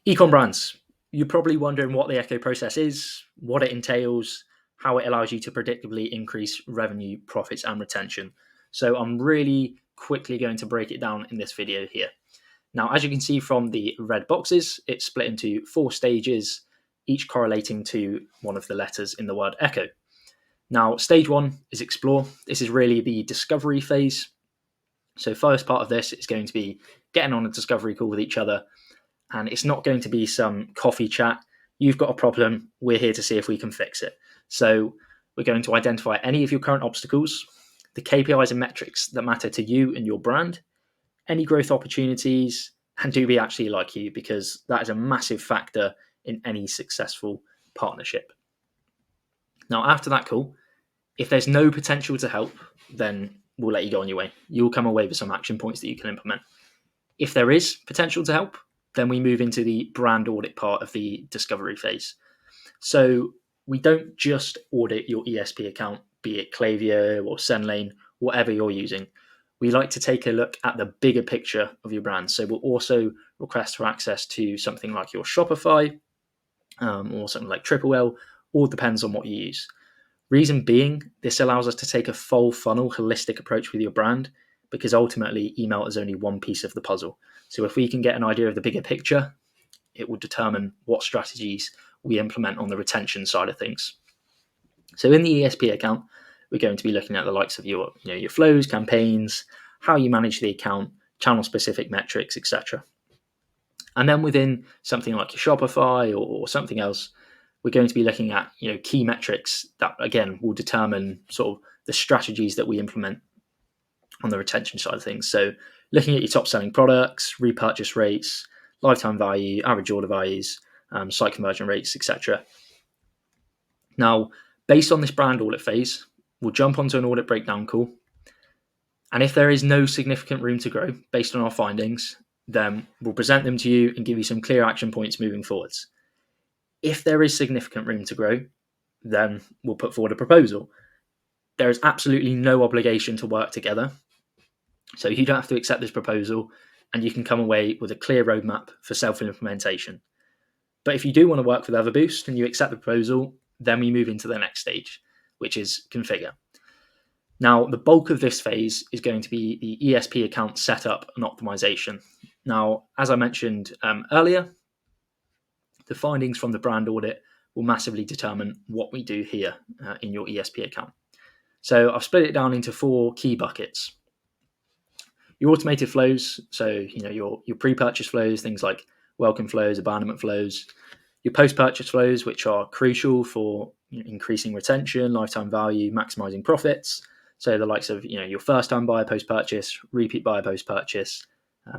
Ecom brands. You're probably wondering what the Echo process is, what it entails, how it allows you to predictably increase revenue, profits, and retention. So I'm really quickly going to break it down in this video here. Now, as you can see from the red boxes, it's split into 4 stages, each correlating to one of the letters in the word Echo. Now, stage 1 is explore. This is really the discovery phase. So first part of this is going to be getting on a discovery call with each other, and it's not going to be some coffee chat. You've got a problem, we're here to see if we can fix it. So we're going to identify any of your current obstacles, the KPIs and metrics that matter to you and your brand, any growth opportunities, and do we actually like you? Because that is a massive factor in any successful partnership. Now, after that call, if there's no potential to help, then we'll let you go on your way. You'll come away with some action points that you can implement. If there is potential to help, then we move into the brand audit part of the discovery phase. So we don't just audit your ESP account, be it Klaviyo or Sendlane, whatever you're using. We like to take a look at the bigger picture of your brand. So we'll also request for access to something like your Shopify or something like Triple L. All depends on what you use. Reason being, this allows us to take a full funnel, holistic approach with your brand, because ultimately email is only one piece of the puzzle. So if we can get an idea of the bigger picture, it will determine what strategies we implement on the retention side of things. So in the ESP account, we're going to be looking at the likes of your flows, campaigns, how you manage the account, channel-specific metrics, etc. And then within something like your Shopify or something else, we're going to be looking at key metrics that, again, will determine sort of the strategies that we implement on the retention side of things. So looking at your top selling products, repurchase rates, lifetime value, average order values, site conversion rates, etc. Now, based on this brand audit phase, we'll jump onto an audit breakdown call. And if there is no significant room to grow based on our findings, then we'll present them to you and give you some clear action points moving forwards. If there is significant room to grow, then we'll put forward a proposal. There is absolutely no obligation to work together. So you don't have to accept this proposal, and you can come away with a clear roadmap for self-implementation. But if you do want to work with Everboost and you accept the proposal, then we move into the next stage, which is configure. Now, the bulk of this phase is going to be the ESP account setup and optimization. Now, as I mentioned earlier, the findings from the brand audit will massively determine what we do here in your ESP account. So I've split it down into 4 key buckets. Your automated flows, so your pre-purchase flows, things like welcome flows, abandonment flows. Your post-purchase flows, which are crucial for increasing retention, lifetime value, maximizing profits. So the likes of your first-time buyer post-purchase, repeat buyer post-purchase,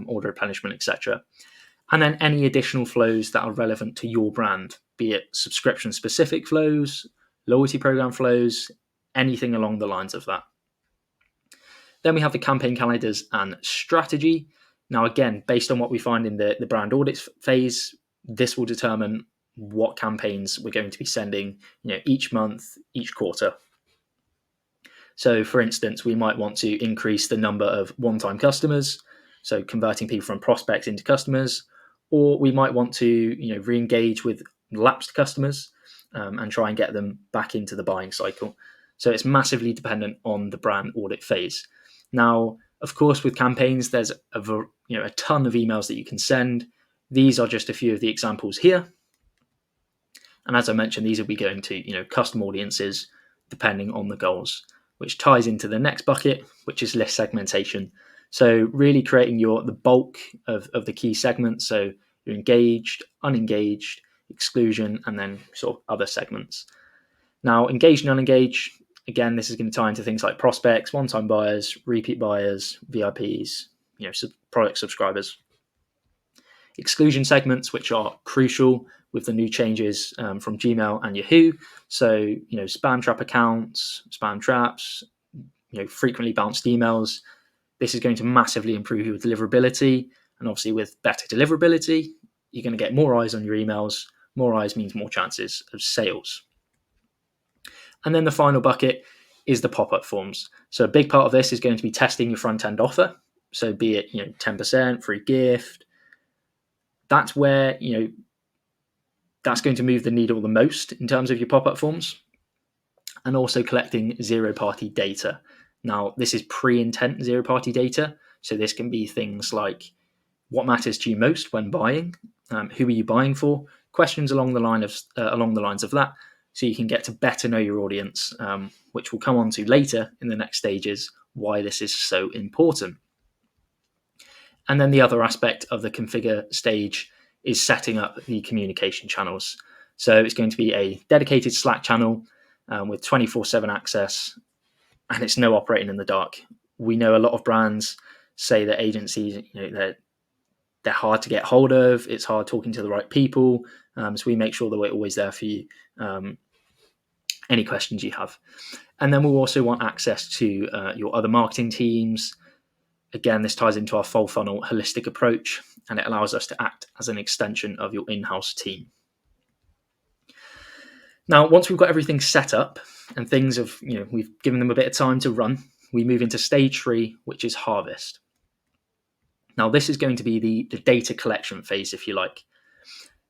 order replenishment, etc. And then any additional flows that are relevant to your brand, be it subscription-specific flows, loyalty program flows, anything along the lines of that. Then we have the campaign calendars and strategy. Now, again, based on what we find in the brand audit phase, this will determine what campaigns we're going to be sending each month, each quarter. So, for instance, we might want to increase the number of one-time customers, so converting people from prospects into customers, or we might want to re-engage with lapsed customers and try and get them back into the buying cycle. So it's massively dependent on the brand audit phase. Now, of course, with campaigns, there's a ton of emails that you can send. These are just a few of the examples here. And as I mentioned, these will be going to custom audiences depending on the goals, which ties into the next bucket, which is list segmentation. So really creating the bulk of the key segments. So you're engaged, unengaged, exclusion, and then sort of other segments. Now, engaged and unengaged, again, this is going to tie into things like prospects, one-time buyers, repeat buyers, VIPs, product subscribers. Exclusion segments, which are crucial with the new changes from Gmail and Yahoo. So, spam trap accounts, spam traps, frequently bounced emails. This is going to massively improve your deliverability. And obviously with better deliverability, you're going to get more eyes on your emails. More eyes means more chances of sales. And then the final bucket is the pop-up forms. So a big part of this is going to be testing your front-end offer. So be it 10%, free gift, that's where, that's going to move the needle the most in terms of your pop-up forms. And also collecting zero-party data. Now, this is pre-intent zero-party data. So this can be things like what matters to you most when buying, who are you buying for, questions along the lines of that, so you can get to better know your audience, which we'll come on to later in the next stages, why this is so important. And then the other aspect of the configure stage is setting up the communication channels. So it's going to be a dedicated Slack channel with 24/7 access, and it's no operating in the dark. We know a lot of brands say that agencies, they're hard to get hold of. It's hard talking to the right people. So we make sure that we're always there for you, any questions you have. And then we'll also want access to your other marketing teams. Again, this ties into our full funnel holistic approach, and it allows us to act as an extension of your in-house team. Now, once we've got everything set up and things have, we've given them a bit of time to run, we move into stage 3, which is harvest. Now, this is going to be the data collection phase, if you like.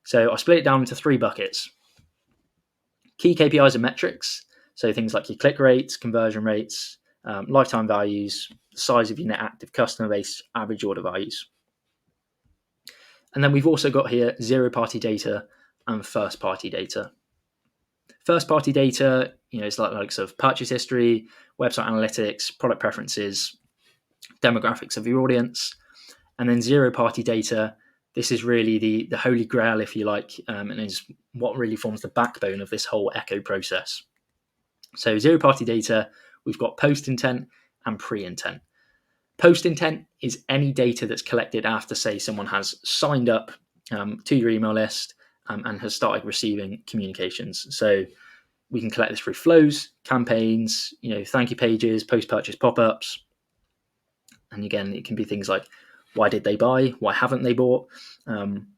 So I split it down into 3 buckets. Key KPIs and metrics, so things like your click rates, conversion rates, lifetime values, the size of your net active customer base, average order values. And then we've also got here zero-party data and first-party data. First-party data, is like likes of purchase history, website analytics, product preferences, demographics of your audience. And then zero-party data, this is really the holy grail, if you like, and is what really forms the backbone of this whole echo process. So zero-party data, we've got post-intent and pre-intent. Post-intent is any data that's collected after, say, someone has signed up to your email list and has started receiving communications. So we can collect this through flows, campaigns, thank you pages, post-purchase pop-ups. And again, it can be things like, why did they buy? Why haven't they bought?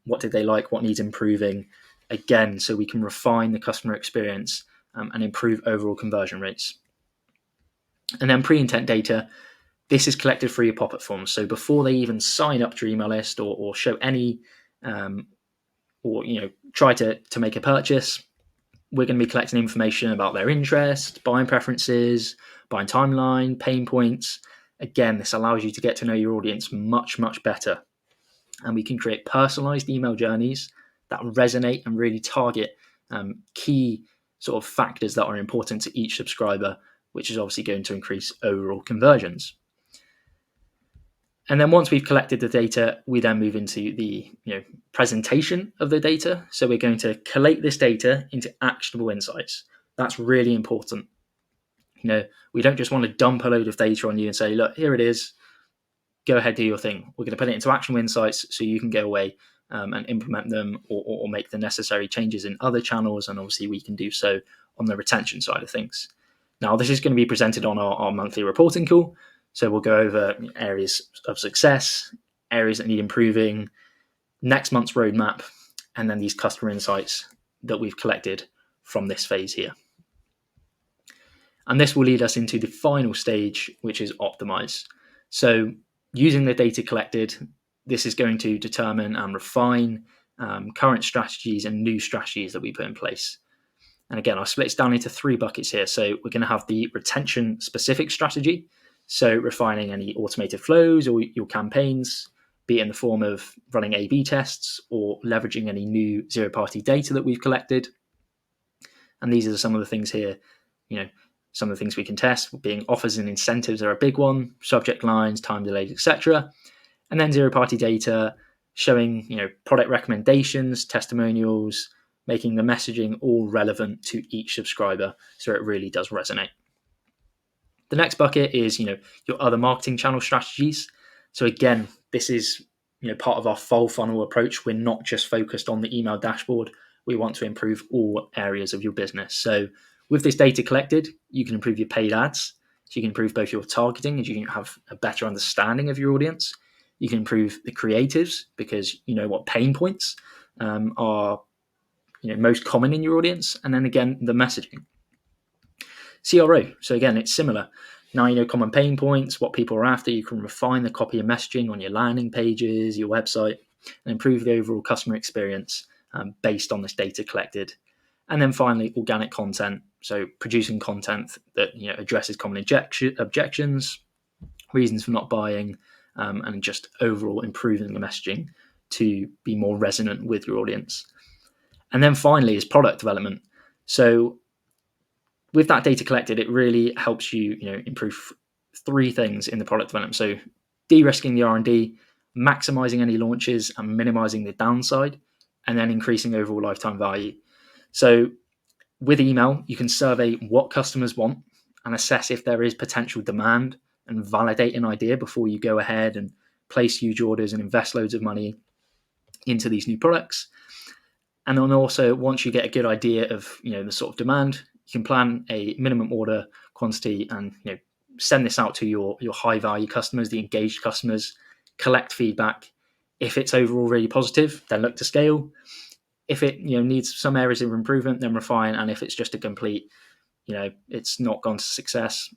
What did they like? What needs improving? Again, so we can refine the customer experience and improve overall conversion rates. And then pre-intent data, this is collected through your pop-up forms. So before they even sign up to your email list or show any, or try to make a purchase, we're going to be collecting information about their interest, buying preferences, buying timeline, pain points. Again, this allows you to get to know your audience much, much better. And we can create personalized email journeys that resonate and really target key sort of factors that are important to each subscriber, which is obviously going to increase overall conversions. And then once we've collected the data, we then move into the presentation of the data. So we're going to collate this data into actionable insights. That's really important. We don't just want to dump a load of data on you and say, look, here it is. Go ahead, do your thing. We're going to put it into actionable insights so you can go away and implement them or make the necessary changes in other channels. And obviously we can do so on the retention side of things. Now, this is going to be presented on our monthly reporting call. So we'll go over areas of success, areas that need improving, next month's roadmap, and then these customer insights that we've collected from this phase here. And this will lead us into the final stage, which is optimize. So using the data collected, this is going to determine and refine current strategies and new strategies that we put in place. And again, I'll split it down into 3 buckets here. So we're going to have the retention specific strategy. So refining any automated flows or your campaigns, be it in the form of running A/B tests or leveraging any new zero-party data that we've collected. And these are some of the things here, some of the things we can test, being offers and incentives are a big one, subject lines, time delays, etc. And then zero-party data showing, product recommendations, testimonials, making the messaging all relevant to each subscriber so it really does resonate. The next bucket is, your other marketing channel strategies. So again, this is, part of our full funnel approach. We're not just focused on the email dashboard. We want to improve all areas of your business. So with this data collected, you can improve your paid ads. So you can improve both your targeting as you can have a better understanding of your audience. You can improve the creatives because you know what pain points are most common in your audience. And then again, the messaging. CRO. So again, it's similar. Now you know common pain points, what people are after. You can refine the copy and messaging on your landing pages, your website. and improve the overall customer experience based on this data collected. And then finally, organic content. So producing content that addresses common objections, reasons for not buying, and just overall improving the messaging to be more resonant with your audience. And then finally is product development. So with that data collected, it really helps you, improve three things in the product development. So de-risking the R&D, maximizing any launches and minimizing the downside, and then increasing overall lifetime value. So with email, you can survey what customers want and assess if there is potential demand and validate an idea before you go ahead and place huge orders and invest loads of money into these new products. And then also, once you get a good idea of the sort of demand, you can plan a minimum order quantity and send this out to your high value customers, the engaged customers, collect feedback. If it's overall really positive, then look to scale. If it needs some areas of improvement, then refine. And if it's just a complete, it's not gone to success,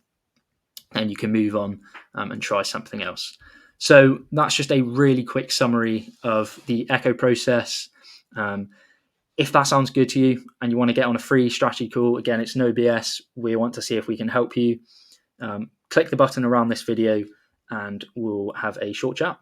then you can move on and try something else. So that's just a really quick summary of the Echo process. If that sounds good to you and you want to get on a free strategy call, again, it's no BS. We want to see if we can help you. Click the button around this video and we'll have a short chat.